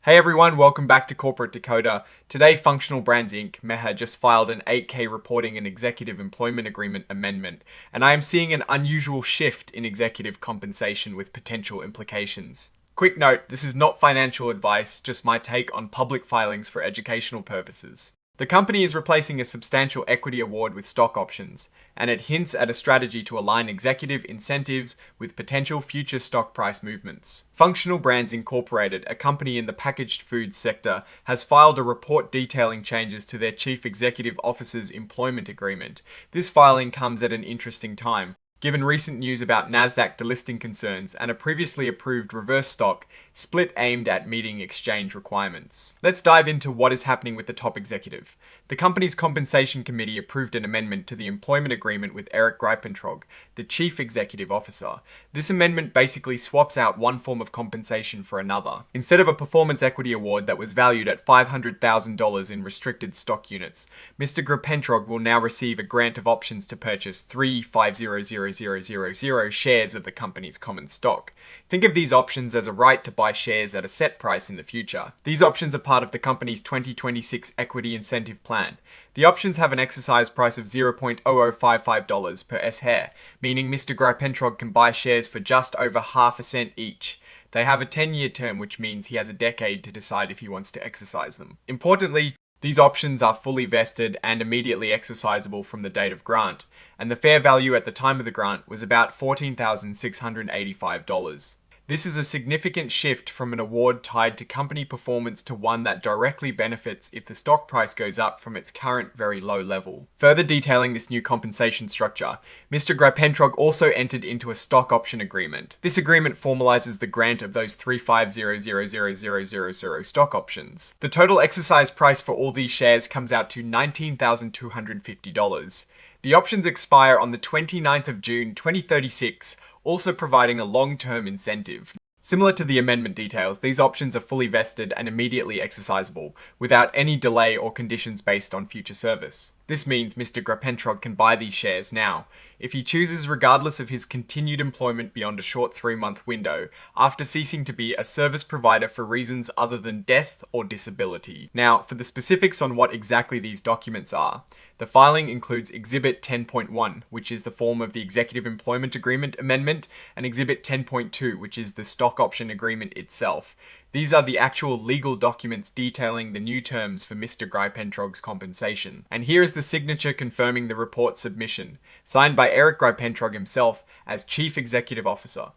Hey everyone, welcome back to Corporate Decoder. Today, Functional Brands Inc., MEHA, just filed an 8K reporting and executive employment agreement amendment, and I am seeing an unusual shift in executive compensation with potential implications. Quick note, this is not financial advice, just my take on public filings for educational purposes. The company is replacing a substantial equity award with stock options, and it hints at a strategy to align executive incentives with potential future stock price movements. Functional Brands Incorporated, a company in the packaged foods sector, has filed a report detailing changes to their chief executive officer's employment agreement. This filing comes at an interesting time, given recent news about NASDAQ delisting concerns and a previously approved reverse stock split aimed at meeting exchange requirements. Let's dive into what is happening with the top executive. The company's compensation committee approved an amendment to the employment agreement with Eric Greipentrog, the chief executive officer. This amendment basically swaps out one form of compensation for another. Instead of a performance equity award that was valued at $500,000 in restricted stock units, Mr. Greipentrog will now receive a grant of options to purchase 3,500,000 shares of the company's common stock. Think of these options as a right to buy shares at a set price in the future. These options are part of the company's 2026 equity incentive plan. The options have an exercise price of $0.0055 per share, meaning Mr. Greipentrog can buy shares for just over half a cent each. They have a 10-year term, which means he has a decade to decide if he wants to exercise them. Importantly, these options are fully vested and immediately exercisable from the date of grant, and the fair value at the time of the grant was about $14,685. This is a significant shift from an award tied to company performance to one that directly benefits if the stock price goes up from its current very low level. Further detailing this new compensation structure, Mr. Greipentrog also entered into a stock option agreement. This agreement formalizes the grant of those 3,500,000 stock options. The total exercise price for all these shares comes out to $19,250. The options expire on the 29th of June 2036, also providing a long-term incentive. Similar to the amendment details, these options are fully vested and immediately exercisable, without any delay or conditions based on future service. This means Mr. Greipentrog can buy these shares now, if he chooses, regardless of his continued employment beyond a short 3-month window, after ceasing to be a service provider for reasons other than death or disability. Now, for the specifics on what exactly these documents are, the filing includes Exhibit 10.1, which is the form of the Executive Employment Agreement Amendment, and Exhibit 10.2, which is the stock option agreement itself. These are the actual legal documents detailing the new terms for Mr. Greipentrog's compensation. And here is the signature confirming the report submission, signed by Eric Greipentrog himself as Chief Executive Officer.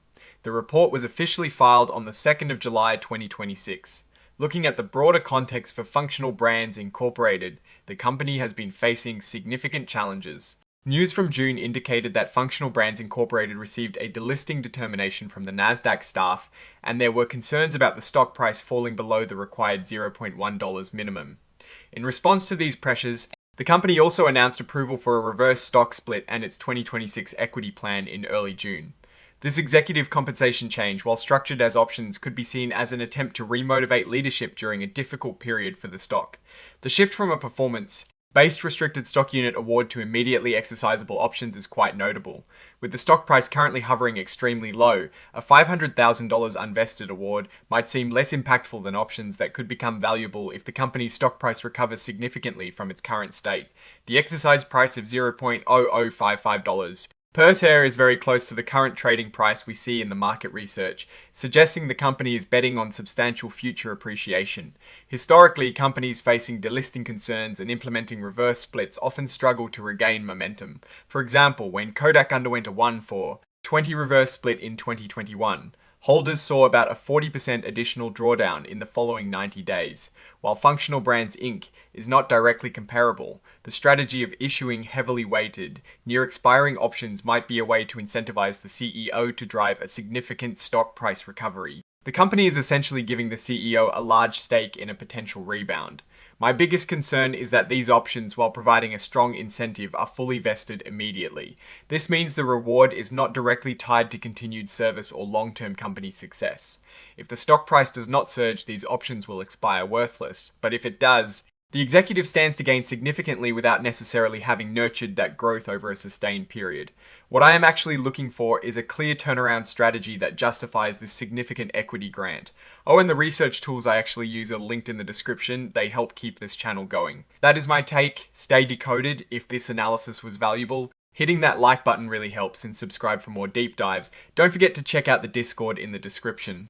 The report was officially filed on the 2nd of July 2026. Looking at the broader context for Functional Brands Incorporated, the company has been facing significant challenges. News from June indicated that Functional Brands Incorporated received a delisting determination from the NASDAQ staff, and there were concerns about the stock price falling below the required $0.1 minimum. In response to these pressures, the company also announced approval for a reverse stock split and its 2026 equity plan in early June. This executive compensation change, while structured as options, could be seen as an attempt to remotivate leadership during a difficult period for the stock. The shift from a performance-based restricted stock unit award to immediately exercisable options is quite notable. With the stock price currently hovering extremely low, a $500,000 unvested award might seem less impactful than options that could become valuable if the company's stock price recovers significantly from its current state. The exercise price of $0.0055 per share is very close to the current trading price we see in the market research, suggesting the company is betting on substantial future appreciation. Historically, companies facing delisting concerns and implementing reverse splits often struggle to regain momentum. For example, when Kodak underwent a 1-for-20 reverse split in 2021, holders saw about a 40% additional drawdown in the following 90 days. While Functional Brands Inc. is not directly comparable, the strategy of issuing heavily weighted, near-expiring options might be a way to incentivize the CEO to drive a significant stock price recovery. The company is essentially giving the CEO a large stake in a potential rebound. My biggest concern is that these options, while providing a strong incentive, are fully vested immediately. This means the reward is not directly tied to continued service or long-term company success. If the stock price does not surge, these options will expire worthless, but if it does, The executive stands to gain significantly without necessarily having nurtured that growth over a sustained period. What I am actually looking for is a clear turnaround strategy that justifies this significant equity grant. Oh, and the research tools I actually use are linked in the description. They help keep this channel going. That is my take. Stay decoded. If this analysis was valuable, hitting that like button really helps, and subscribe for more deep dives. Don't forget to check out the Discord in the description.